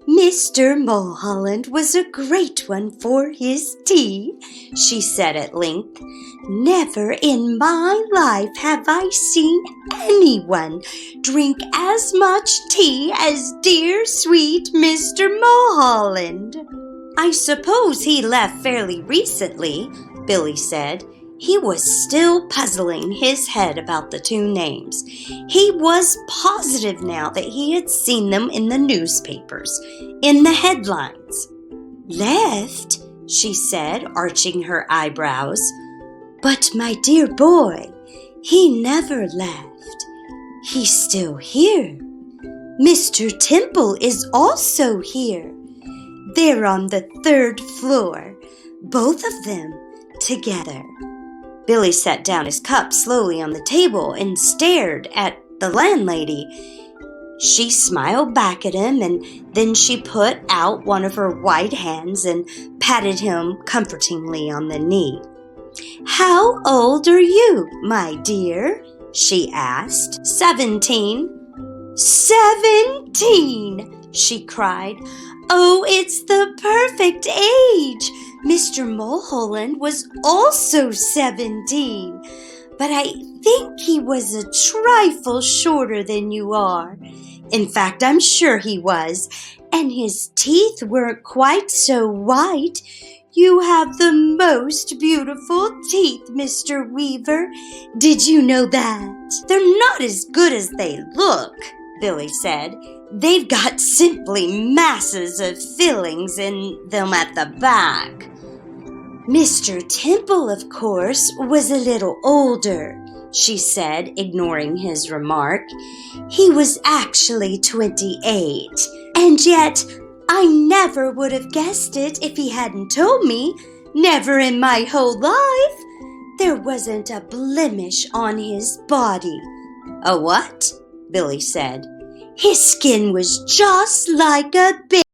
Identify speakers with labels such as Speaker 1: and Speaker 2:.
Speaker 1: Mr. Mulholland was a great one for his tea, she said at length. Never in my life have I seen anyone drink as much tea as dear sweet Mr. Mulholland. I suppose he left fairly recently, Billy said. He was still puzzling his head about the two names. He was positive now that he had seen them in the newspapers, in the headlines. Left, she said, arching her eyebrows. But my dear boy, he never left. He's still here. Mr. Temple is also here. They're on the 3rd floor, both of them together. Billy set down his cup slowly on the table and stared at the landlady. She smiled back at him, and then she put out one of her white hands and patted him comfortingly on the knee. "How old are you, my dear?" she asked. 17. 17! She cried. "Oh, it's the perfect age! Mr. Mulholland was also 17, but I think he was a trifle shorter than you are. In fact, I'm sure he was, and his teeth weren't quite so white. You have the most beautiful teeth, Mr. Weaver. Did you know that? They're not as good as they look," Billy said. "They've got simply masses of fillings in them at the back." "Mr. Temple, of course, was a little older," she said, ignoring his remark. "He was actually 28, and yet I never would have guessed it if he hadn't told me. Never in my whole life. There wasn't a blemish on his body." "A what?" Billy said. "His skin was just like a baby."